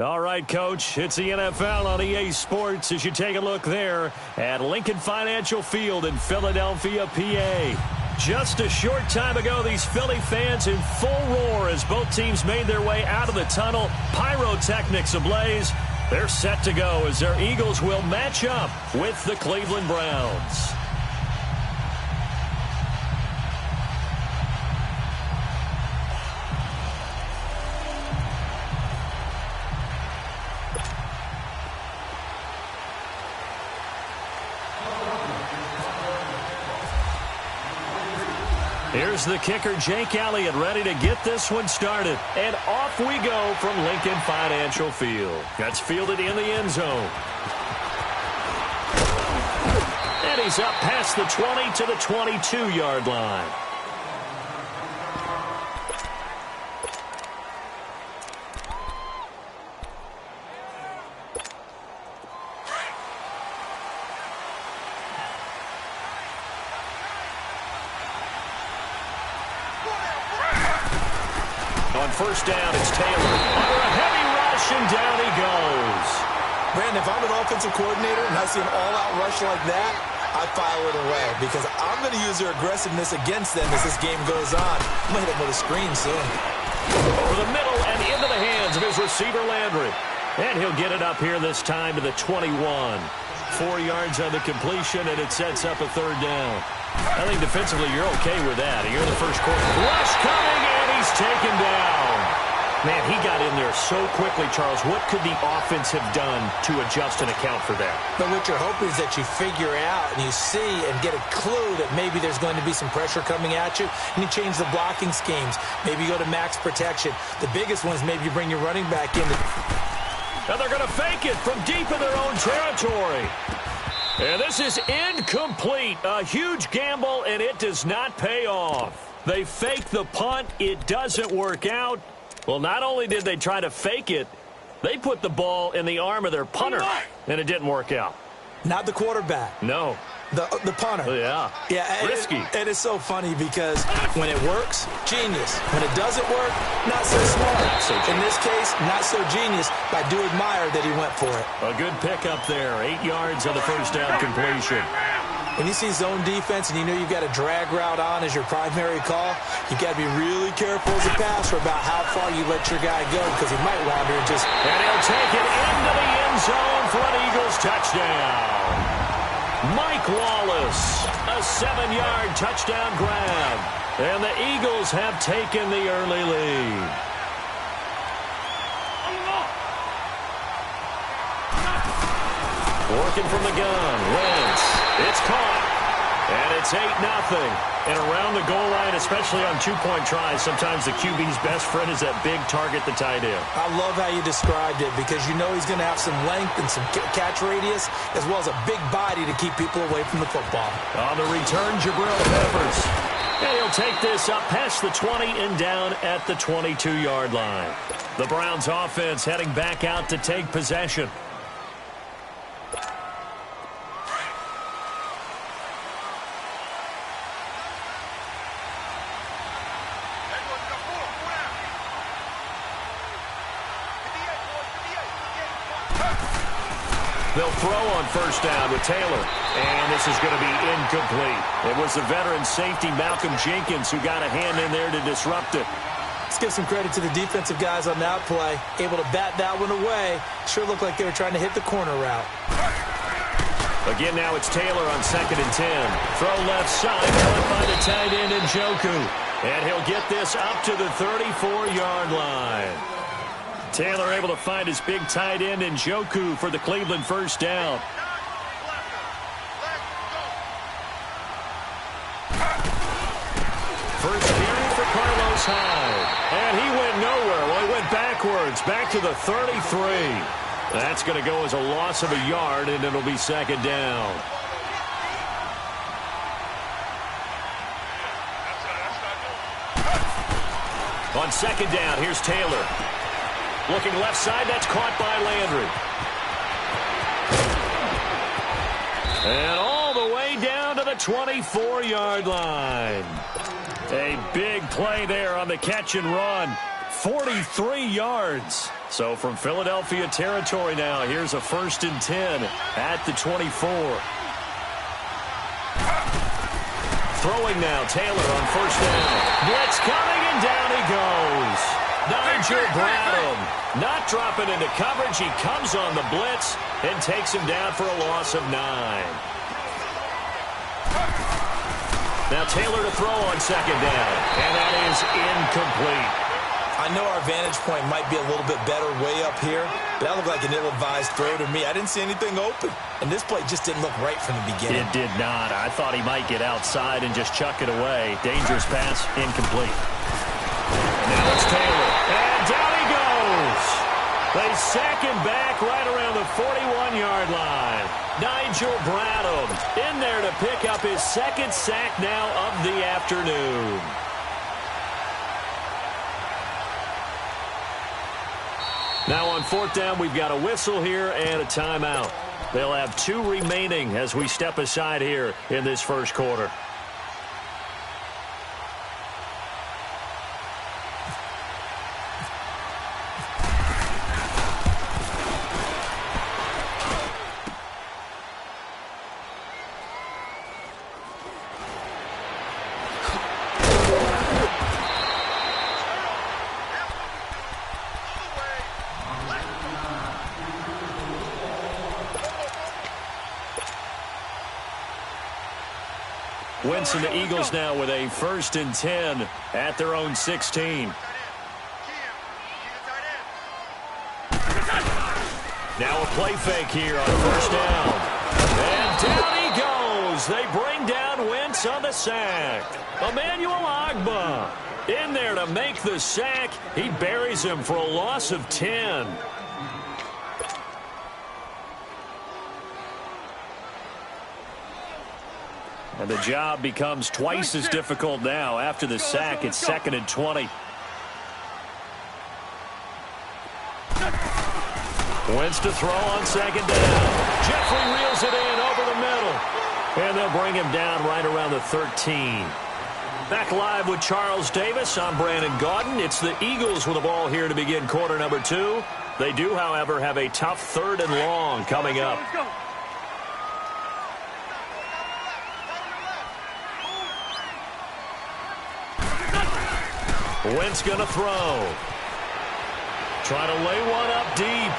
All right, Coach, it's the NFL on EA Sports as you take a look there at Lincoln Financial Field in Philadelphia, PA. Just a short time ago, these Philly fans in full roar as both teams made their way out of the tunnel. Pyrotechnics ablaze. They're set to go as their Eagles will match up with the Cleveland Browns. Here's the kicker, Jake Elliott, ready to get this one started. And off we go from Lincoln Financial Field. That's fielded in the end zone. And he's up past the 20 to the 22-yard line. First down, it's Taylor. Under a heavy rush, and down he goes. Brandon, if I'm an offensive coordinator and I see an all-out rush like that, I file it away because I'm going to use their aggressiveness against them as this game goes on. I'm going to hit them with a screen soon. Over the middle and into the hands of his receiver, Landry. And he'll get it up here this time to the 21. 4 yards on the completion, and it sets up a third down. I think defensively you're okay with that. You're in the first quarter. Rush coming, and he's taken down. Man, he got in there so quickly, Charles. What could the offense have done to adjust and account for that? But what you're hoping is that you figure out and you see and get a clue that maybe there's going to be some pressure coming at you, and you change the blocking schemes. Maybe you go to max protection. The biggest one is maybe you bring your running back in. Now they're going to fake it from deep in their own territory. And this is incomplete. A huge gamble, and it does not pay off. They fake the punt. It doesn't work out. Well, not only did they try to fake it, they put the ball in the arm of their punter, and it didn't work out. Not the quarterback. No. The punter. Yeah. Yeah. Risky. It is so funny because when it works, genius. When it doesn't work, not so smart. Not so genius. In this case, not so genius, but I do admire that he went for it. A good pickup there. 8 yards on the first down completion. When you see zone defense and you know you've got a drag route on as your primary call, you've got to be really careful as a passer about how far you let your guy go because he might wander and just... And he'll take it into the end zone for an Eagles touchdown. Mike Wallace, a 7-yard touchdown grab. And the Eagles have taken the early lead. Working from the gun, Wentz. It's caught. And it's 8-0. And around the goal line, especially on two-point tries, sometimes the QB's best friend is that big target, the tight end. I love how you described it because you know he's going to have some length and some catch radius as well as a big body to keep people away from the football. On the return, Jabril Peppers. And he'll take this up past the 20 and down at the 22-yard line. The Browns offense heading back out to take possession. They'll throw on first down with Taylor. And this is going to be incomplete. It was the veteran safety Malcolm Jenkins who got a hand in there to disrupt it. Let's give some credit to the defensive guys on that play. Able to bat that one away. Sure looked like they were trying to hit the corner route. Again, now it's Taylor on 2nd and 10. Throw left side, caught by the tight end Njoku. And he'll get this up to the 34-yard line. Taylor able to find his big tight end Njoku for the Cleveland first down. First carry for Carlos Hyde. And he went nowhere. Well, he went backwards, back to the 33. That's going to go as a loss of a yard, and it'll be second down. On second down, here's Taylor. Looking left side, that's caught by Landry. And all the way down to the 24-yard line. A big play there on the catch and run. 43 yards. So from Philadelphia territory now, here's a 1st and 10 at the 24. Throwing now, Taylor on 1st down. Blitz coming, and down he goes. Nigel Bradham not dropping into coverage. He comes on the blitz and takes him down for a loss of 9. Now Taylor to throw on 2nd down, and that is incomplete. I know our vantage point might be a little bit better way up here, but that looked like an ill-advised throw to me. I didn't see anything open, and this play just didn't look right from the beginning. It did not. I thought he might get outside and just chuck it away. Dangerous pass, incomplete. Now it's Taylor, and down he goes. They sack him back right around the 41-yard line. Nigel Bradham in there to pick up his 2nd sack now of the afternoon. Now on 4th down, we've got a whistle here and a timeout. They'll have 2 remaining as we step aside here in this 1st quarter. Wentz and the Eagles now with a 1st and 10 at their own 16. Now a play fake here on 1st down. And down he goes. They bring down Wentz on the sack. Emmanuel Ogbah in there to make the sack. He buries him for a loss of 10. And the job becomes twice as difficult now. After the sack, it's 2nd and 20. Wentz to throw on 2nd down. Jeffrey reels it in over the middle. And they'll bring him down right around the 13. Back live with Charles Davis. I'm Brandon Gaudin. It's the Eagles with the ball here to begin quarter number 2. They do, however, have a tough 3rd and long coming up. Wentz going to throw. Trying to lay one up deep.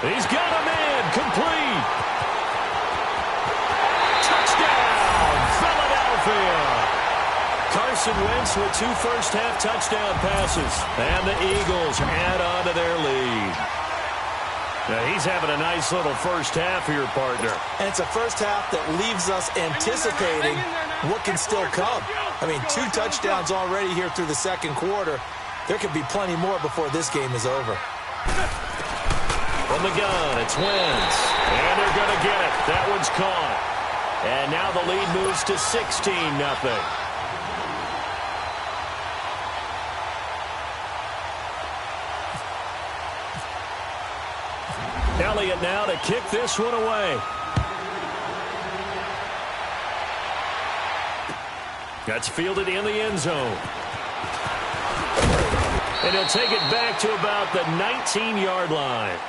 He's got him in. Complete. Touchdown, Philadelphia. Carson Wentz with 2 first-half touchdown passes. And the Eagles add on to their lead. Now he's having a nice little first half here, partner. And it's a first half that leaves us anticipating what can still come. I mean, 2 touchdowns already here through the 2nd quarter. There could be plenty more before this game is over. From the gun, it's Wentz. And they're going to get it. That one's caught. And now the lead moves to 16-0. Elliott now to kick this one away. That's fielded in the end zone. And he'll take it back to about the 19-yard line.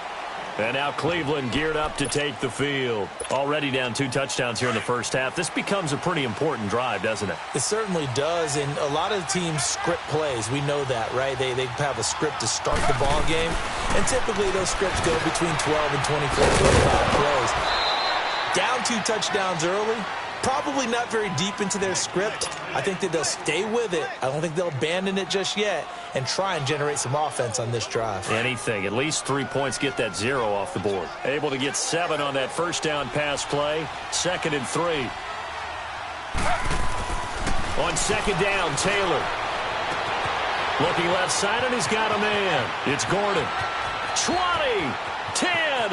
And now Cleveland geared up to take the field. Already down 2 touchdowns here in the first half. This becomes a pretty important drive, doesn't it? It certainly does, and a lot of teams script plays. We know that, right? They have a script to start the ball game, and typically those scripts go between 12 and 24, 25 plays. Down 2 touchdowns early, probably not very deep into their script. I think that they'll stay with it. I don't think they'll abandon it just yet and try and generate some offense on this drive. Anything. At least 3 points, get that 0 off the board. Able to get 7 on that first down pass play. 2nd and 3. On 2nd down, Taylor. Looking left side, and he's got a man. It's Gordon. 20, 10,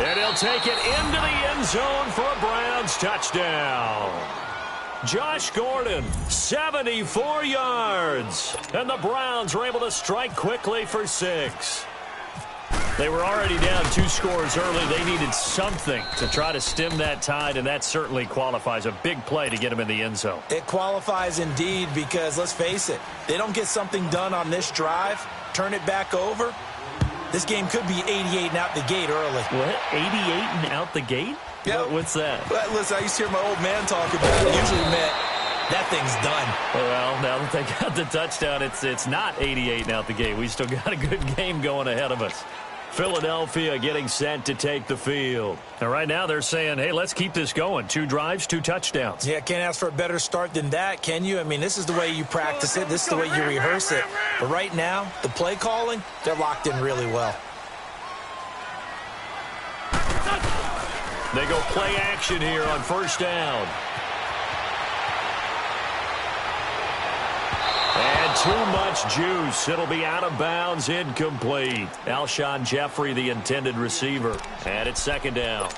and he'll take it into the end zone for a Browns touchdown. Josh Gordon, 74 yards. And the Browns are able to strike quickly for 6. They were already down 2 scores early. They needed something to try to stem that tide, and that certainly qualifies. A big play to get them in the end zone. It qualifies indeed because, let's face it, they don't get something done on this drive, turn it back over, this game could be 88 and out the gate early. What? 88 and out the gate? Yeah. What's that? Well, listen, I used to hear my old man talk about it. Usually meant that thing's done. Well, now that they got the touchdown, it's not 88 and out the gate. We still got a good game going ahead of us. Philadelphia getting set to take the field. And right now they're saying, hey, let's keep this going. 2 drives, 2 touchdowns. Yeah, can't ask for a better start than that, can you? I mean, this is the way you practice it. This is the way you rehearse it. But right now, the play calling, they're locked in really well. They go play action here on first down. And too much juice. It'll be out of bounds, incomplete. Alshon Jeffrey, the intended receiver. And it's second down.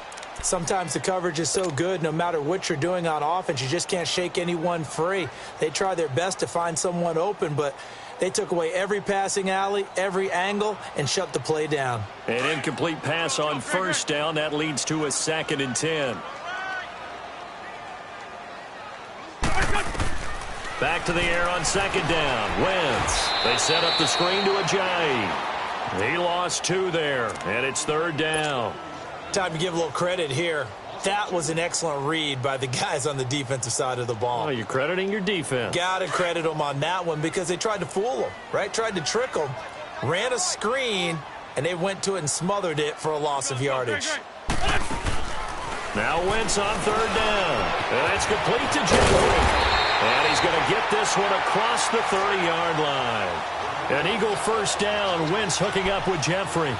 Sometimes the coverage is so good, no matter what you're doing on offense, you just can't shake anyone free. They try their best to find someone open, but they took away every passing alley, every angle, and shut the play down. An incomplete pass on first down. That leads to a 2nd and 10. Back to the air on second down. Wentz. They set up the screen to Ajayi. He lost 2 there, and it's 3rd down. Time to give a little credit here. That was an excellent read by the guys on the defensive side of the ball. Oh, you're crediting your defense. Got to credit them on that one because they tried to fool them, right? Tried to trick them. Ran a screen, and they went to it and smothered it for a loss of yardage. Now Wentz on 3rd down. And that's complete to Jeffrey. And he's going to get this one across the 30-yard line. An Eagle first down. Wentz hooking up with Jeffrey.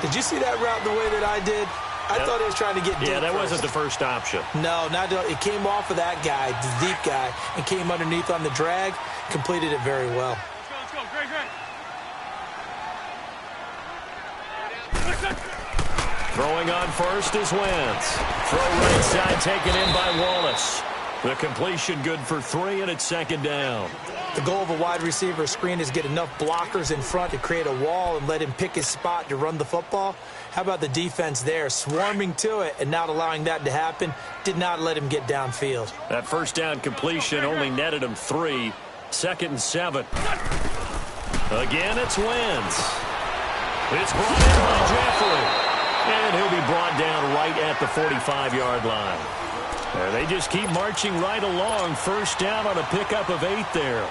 Did you see that route the way that I did? I thought he was trying to get deep. Yeah, that first. wasn't the first option. No, it came off of that guy, the deep guy, and came underneath on the drag. Completed it very well. Let's go. Great. Throwing on first is Wentz. Throw right side taken in by Wallace. The completion good for 3, and it's 2nd down. The goal of a wide receiver screen is get enough blockers in front to create a wall and let him pick his spot to run the football. How about the defense there, swarming to it and not allowing that to happen? Did not let him get downfield. That first down completion only netted him 3. 2nd and 7. Again, it's Wentz. It's brought in by Jeffrey. And he'll be brought down right at the 45-yard line. And they just keep marching right along. First down on a pickup of 8 there.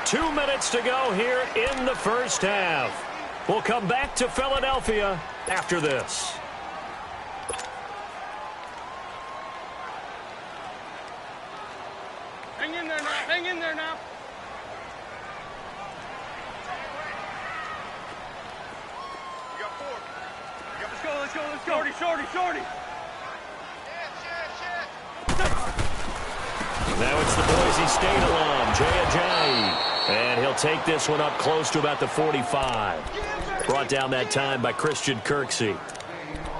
Two minutes to go here in the first half. We'll come back to Philadelphia after this. Hang in there now. Hang in there now. You got 4. Let's go. Shorty. Now it's the Boise State alum, Jay Ajayi. And he'll take this one up close to about the 45. Brought down that time by Christian Kirksey.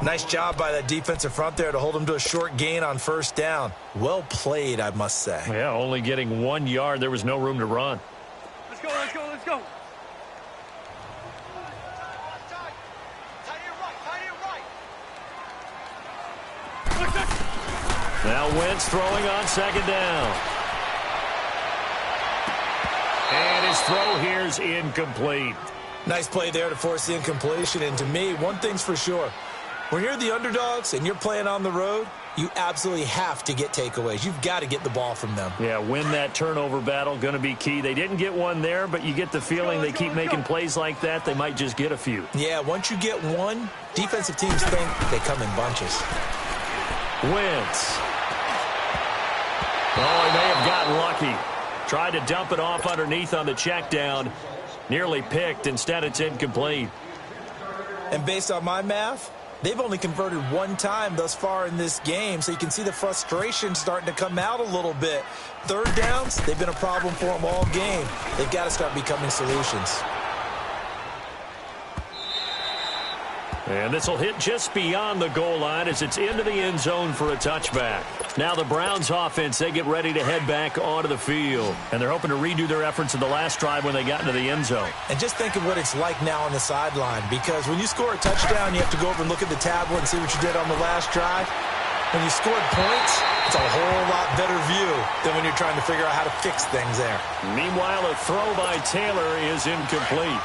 Nice job by that defensive front there to hold him to a short gain on first down. Well played, I must say. Yeah, only getting 1 yard. There was no room to run. Let's go. Now Wentz throwing on second down. And his throw here is incomplete. Nice play there to force the incompletion. And to me, one thing's for sure. When you're the underdogs and you're playing on the road, you absolutely have to get takeaways. You've got to get the ball from them. Yeah, win that turnover battle, going to be key. They didn't get one there, but you get the feeling they keep making plays like that, they might just get a few. Yeah, once you get one, defensive teams think they come in bunches. Wentz. Oh, he may have gotten lucky. Tried to dump it off underneath on the check down. Nearly picked. Instead, it's incomplete. And based on my math, they've only converted 1 time thus far in this game, so you can see the frustration starting to come out a little bit. Third downs, they've been a problem for them all game. They've got to start becoming solutions. And this will hit just beyond the goal line as it's into the end zone for a touchback. Now the Browns offense, they get ready to head back onto the field. And they're hoping to redo their efforts in the last drive when they got into the end zone. And just think of what it's like now on the sideline, because when you score a touchdown, you have to go over and look at the tablet and see what you did on the last drive. When you scored points, it's a whole lot better view than when you're trying to figure out how to fix things there. Meanwhile, a throw by Taylor is incomplete.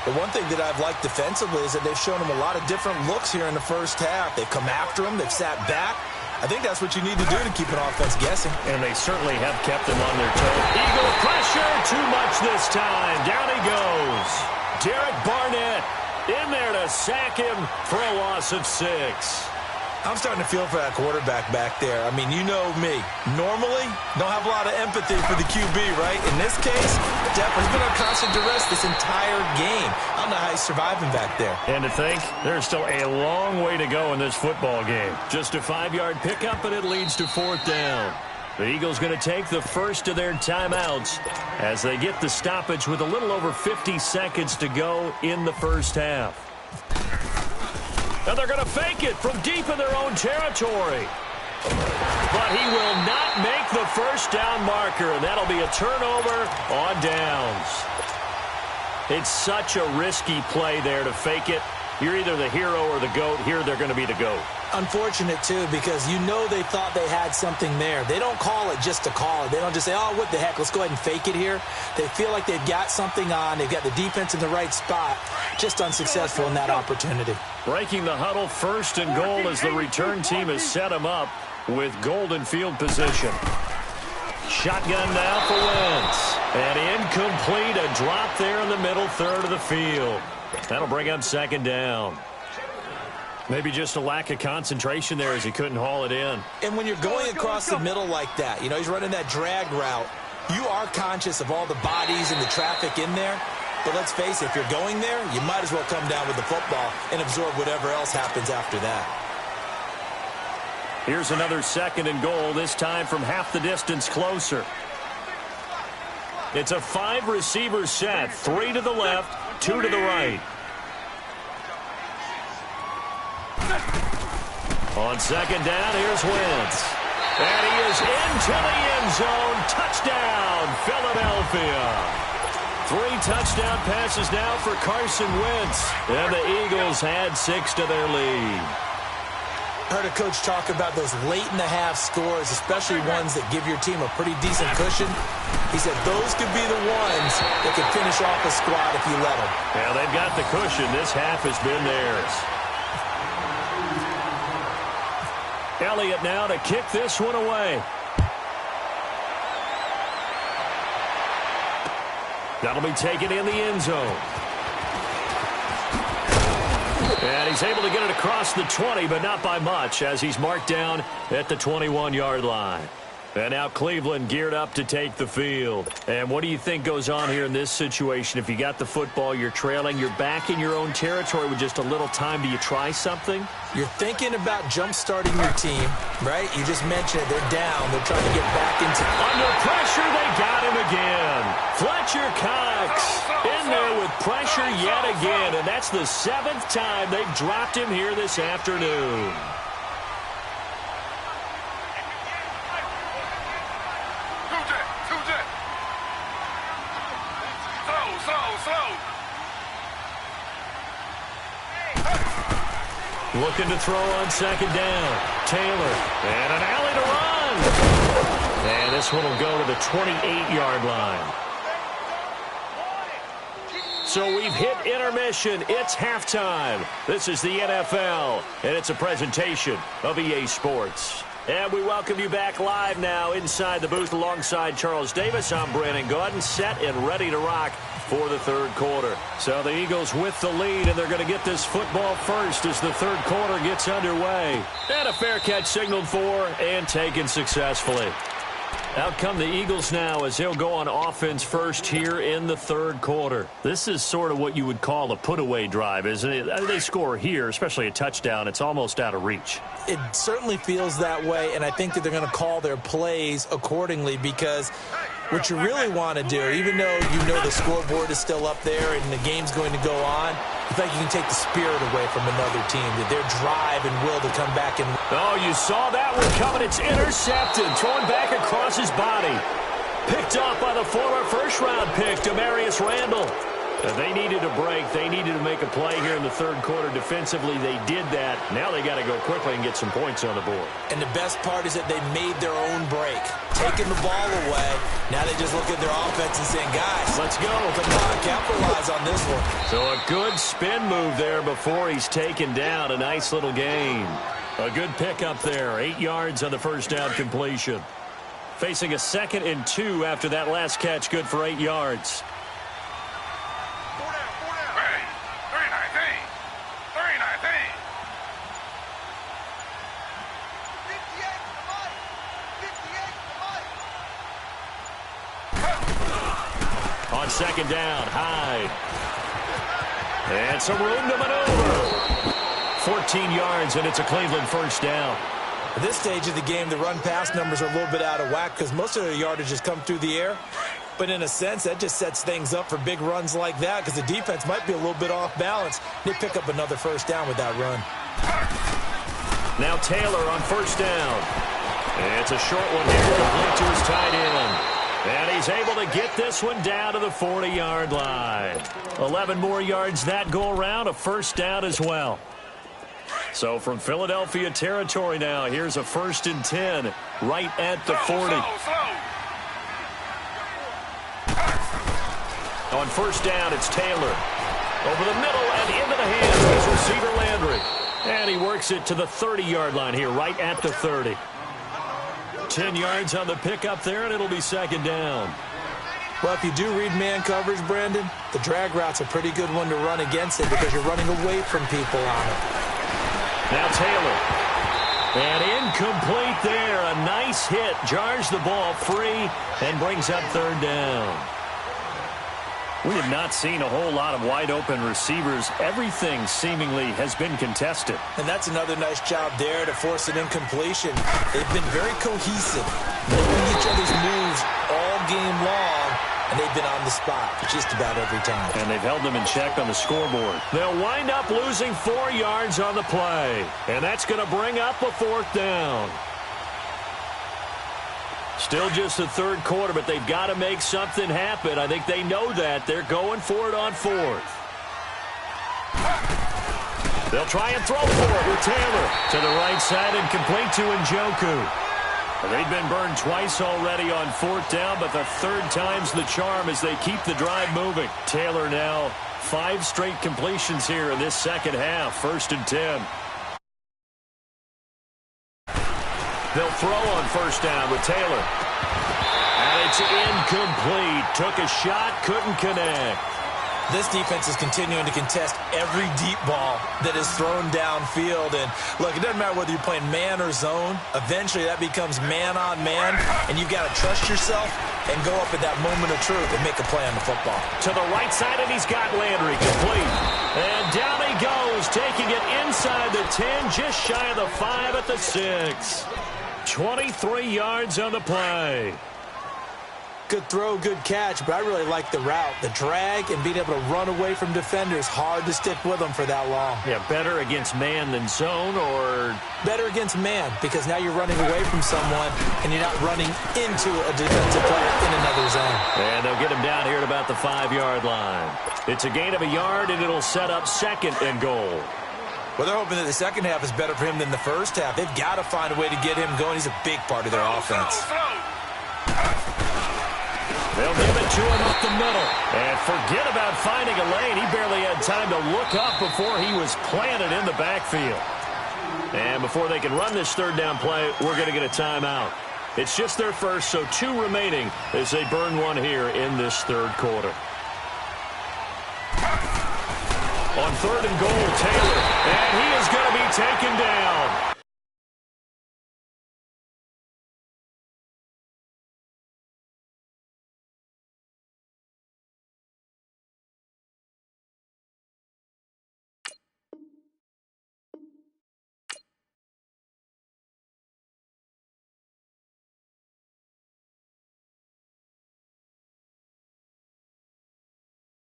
The one thing that I've liked defensively is that they've shown him a lot of different looks here in the first half. They've come after him. They've sat back. I think that's what you need to do to keep an offense guessing. And they certainly have kept them on their toes. Eagle pressure, too much this time. Down he goes. Derek Barnett in there to sack him for a loss of 6. I'm starting to feel for that quarterback back there. I mean, you know me. Normally, don't have a lot of empathy for the QB, right? In this case, definitely been on constant duress this entire game. I don't know how he's surviving back there. And to think, there's still a long way to go in this football game. Just a 5-yard pickup, and it leads to 4th down. The Eagles going to take the first of their timeouts as they get the stoppage with a little over 50 seconds to go in the first half. And they're going to fake it from deep in their own territory. But he will not make the first down marker, and that'll be a turnover on downs. It's such a risky play there to fake it. You're either the hero or the GOAT. Here they're going to be the GOAT. Unfortunate, too, because you know they thought they had something there. They don't call it just to call it. They don't just say, oh, what the heck, let's go ahead and fake it here. They feel like they've got something on. They've got the defense in the right spot. Just unsuccessful in that opportunity. Breaking the huddle, 1st and goal as the return team has set them up with golden field position. Shotgun now for Wentz. And incomplete, a drop there in the middle third of the field. That'll bring up 2nd down. Maybe just a lack of concentration there as he couldn't haul it in. And when you're going across the middle like that, you know, he's running that drag route, you are conscious of all the bodies and the traffic in there. But let's face it, if you're going there, you might as well come down with the football and absorb whatever else happens after that. Here's another 2nd and goal, this time from half the distance closer. It's a 5-receiver set, 3 to the left, 2 to the right. On 2nd down, here's Wentz. And he is into the end zone. Touchdown, Philadelphia. 3 touchdown passes now for Carson Wentz. And the Eagles add 6 to their lead. I heard a coach talk about those late-in-the-half scores, especially ones that give your team a pretty decent cushion. He said those could be the ones that could finish off a squad if you let them. Yeah, they've got the cushion. This half has been theirs. Elliott now to kick this one away. That'll be taken in the end zone. And he's able to get it across the 20, but not by much, as he's marked down at the 21-yard line. And now Cleveland geared up to take the field. And what do you think goes on here in this situation? If you got the football, you're trailing, you're back in your own territory with just a little time. Do you try something? You're thinking about jump-starting your team, right? You just mentioned it. They're down. They're trying to get back into it. Under pressure, they got him again. Fletcher Cox in there with pressure yet again. And that's the 7th time they've dropped him here this afternoon. Looking to throw on 2nd down. Taylor. And an alley to run. And this one will go to the 28-yard line. So we've hit intermission. It's halftime. This is the NFL, and it's a presentation of EA Sports. And we welcome you back live now inside the booth alongside Charles Davis. I'm BrianAkaDaddy, set and ready to rock for the 3rd quarter. So the Eagles with the lead, and they're going to get this football first as the 3rd quarter gets underway. And a fair catch signaled for and taken successfully. Out come the Eagles now as they'll go on offense first here in the 3rd quarter. This is sort of what you would call a put-away drive, isn't it? They score here, especially a touchdown. It's almost out of reach. It certainly feels that way, and I think that they're going to call their plays accordingly, because what you really want to do, even though you know the scoreboard is still up there and the game's going to go on, I think you can take the spirit away from another team, their drive and will to come back and... Oh, you saw that one coming. It's intercepted, thrown back across his body. Picked off by the former first-round pick, Demarius Randall. They needed a break. They needed to make a play here in the third quarter. Defensively, they did that. Now they got to go quickly and get some points on the board. And the best part is that they made their own break, taking the ball away. Now they just look at their offense and saying, guys, let's go. Come on, capitalize on this one. So a good spin move there before he's taken down. A nice little gain. A good pickup there. 8 yards on the first down completion. Facing a 2nd and 2 after that last catch. Good for 8 yards. On 2nd down, Hyde. And some room to maneuver. 14 yards, and it's a Cleveland first down. At this stage of the game, the run-pass numbers are a little bit out of whack because most of their yardage has come through the air. But in a sense, that just sets things up for big runs like that because the defense might be a little bit off balance. They pick up another first down with that run. Now Taylor on first down. It's a short one here, complete to his tight end. And he's able to get this one down to the 40-yard line. 11 more yards that go around, a first down as well. So from Philadelphia territory now, here's a 1st and 10 right at the 40. On first down, it's Taylor. Over the middle and into the hands of his receiver Landry. And he works it to the 30-yard line here, right at the 30. 10 yards on the pickup there, and it'll be 2nd down. Well, if you do read man coverage, Brandon, the drag route's a pretty good one to run against it because you're running away from people on it. Now Taylor. And incomplete there. A nice hit. Jars the ball free and brings up 3rd down. We have not seen a whole lot of wide-open receivers. Everything seemingly has been contested. And that's another nice job there to force an incompletion. They've been very cohesive, knowing each other's moves all game long, and they've been on the spot just about every time. And they've held them in check on the scoreboard. They'll wind up losing 4 yards on the play, and that's going to bring up a 4th down. Still just the third quarter, but they've got to make something happen. I think they know that. They're going for it on 4th. They'll try and throw for it with Taylor. To the right side and complete to Njoku. They've been burned twice already on 4th down, but the 3rd time's the charm as they keep the drive moving. Taylor now 5 straight completions here in this second half. 1st and 10. They'll throw on first down with Taylor. And it's incomplete. Took a shot, couldn't connect. This defense is continuing to contest every deep ball that is thrown downfield. And, look, it doesn't matter whether you're playing man or zone. Eventually, that becomes man-on-man, and you've got to trust yourself and go up at that moment of truth and make a play on the football. To the right side, and he's got Landry complete. And down he goes, taking it inside the 10, just shy of the 5 at the 6. 23 yards on the play. Good throw, good catch, but I really like the route. The drag and being able to run away from defenders, hard to stick with them for that long. Yeah, better against man than zone, or? Better against man, because now you're running away from someone and you're not running into a defensive player in another zone. And they'll get him down here at about the 5-yard line. It's a gain of a yard, and it'll set up 2nd and goal. Well, they're hoping that the second half is better for him than the first half. They've got to find a way to get him going. He's a big part of their offense. They'll give it to him up the middle. And forget about finding a lane. He barely had time to look up before he was planted in the backfield. And before they can run this 3rd down play, we're going to get a timeout. It's just their first, so 2 remaining as they burn one here in this 3rd quarter. On 3rd and goal, Taylor. And he is going to be taken down.